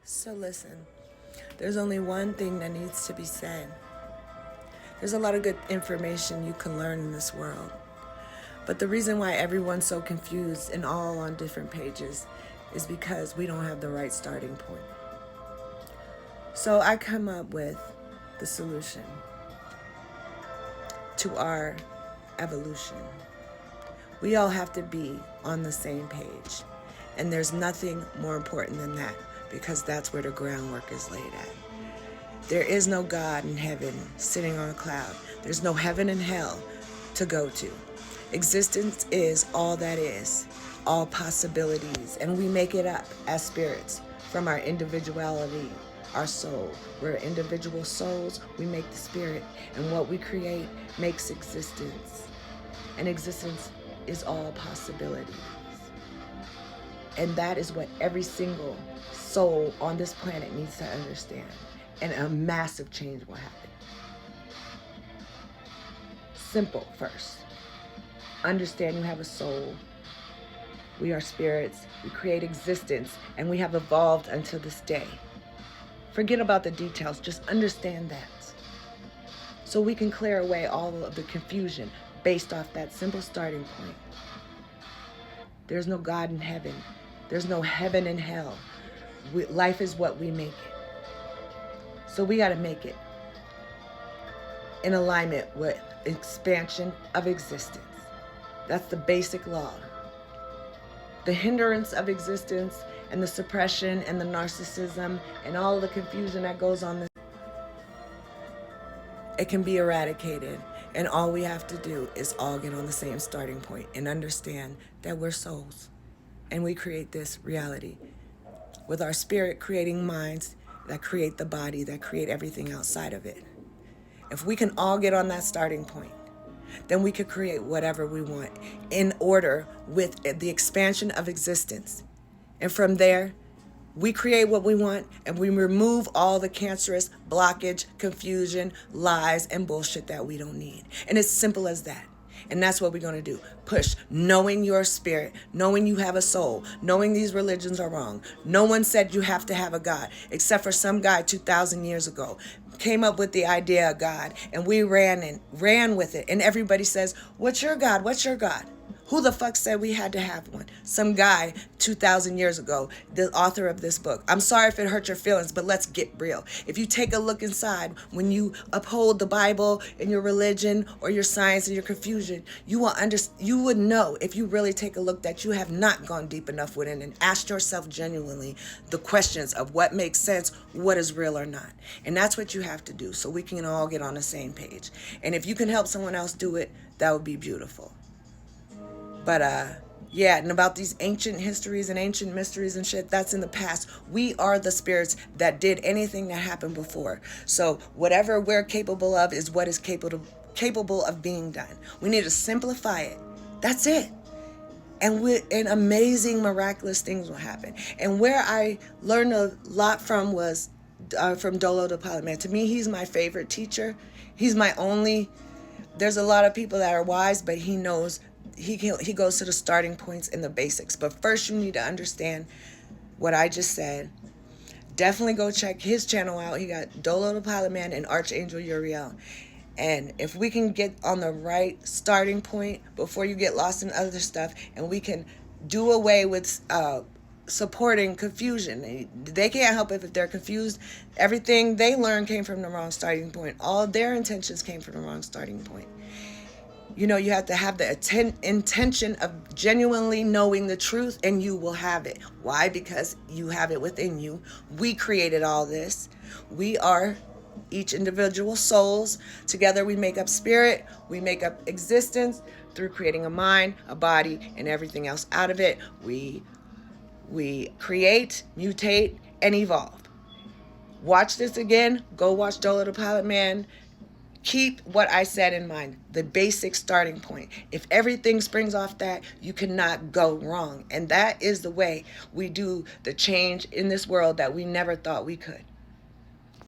So listen, there's only one thing that needs to be said. There's a lot of good information you can learn in this world. But the reason why everyone's so confused and all on different pages is because we don't have the right starting point. So I come up with the solution to our evolution. We all have to be on the same page. And there's nothing more important than that, because that's where the groundwork is laid at. There is no God in heaven sitting on a cloud. There's no heaven and hell to go to. Existence is all that is, all possibilities, and we make it up as spirits from our individuality, our soul. We're individual souls, we make the spirit, and what we create makes existence. And existence is all possibilities. And that is what every single soul on this planet needs to understand. And a massive change will happen. Simple first. Understand you have a soul. We are spirits. We create existence. And we have evolved until this day. Forget about the details. Just understand that. So we can clear away all of the confusion based off that simple starting point. There's no God in heaven. There's no heaven and hell. Life is what we make it. So we got to make it in alignment with expansion of existence. That's the basic law. The hindrance of existence and the suppression and the narcissism and all of the confusion that goes on, it can be eradicated. And all we have to do is all get on the same starting point and understand that we're souls. And we create this reality with our spirit creating minds that create the body, that create everything outside of it. If we can all get on that starting point, then we could create whatever we want in order with the expansion of existence. And from there, we create what we want and we remove all the cancerous blockage, confusion, lies, and bullshit that we don't need. And it's simple as that. And that's what we're going to do. Push, knowing your spirit, knowing you have a soul, knowing these religions are wrong. No one said you have to have a God, except for some guy 2,000 years ago came up with the idea of God, and we ran with it. And everybody says, what's your God? What's your God? Who the fuck said we had to have one? Some guy 2,000 years ago, the author of this book. I'm sorry if it hurt your feelings, but let's get real. If you take a look inside, when you uphold the Bible and your religion or your science and your confusion, you would know, if you really take a look, that you have not gone deep enough within and asked yourself genuinely the questions of what makes sense, what is real or not. And that's what you have to do so we can all get on the same page. And if you can help someone else do it, that would be beautiful. But yeah, and about these ancient histories and ancient mysteries and shit, that's in the past. We are the spirits that did anything that happened before. So whatever we're capable of is what is capable of being done. We need to simplify it. That's it. And amazing, miraculous things will happen. And where I learned a lot from was from Dolo the Pilot Man. To me, he's my favorite teacher. He's my only. There's a lot of people that are wise, but he knows. He goes to the starting points and the basics. But first you need to understand what I just said. Definitely go check his channel out. He got Dolo the Pilot Man and Archangel Uriel. And if we can get on the right starting point before you get lost in other stuff, and we can do away with supporting confusion. They can't help it if they're confused. Everything they learned came from the wrong starting point. All their intentions came from the wrong starting point. You know, you have to have the intention of genuinely knowing the truth, and you will have it. Why? Because you have it within you. We created all this. We are each individual souls. Together we make up spirit. We make up existence through creating a mind, a body, and everything else out of it. We create, mutate, and evolve. Watch this again. Go watch Dolo the Pilot Man. Keep what I said in mind, the basic starting point. If everything springs off that, you cannot go wrong. And that is the way we do the change in this world that we never thought we could.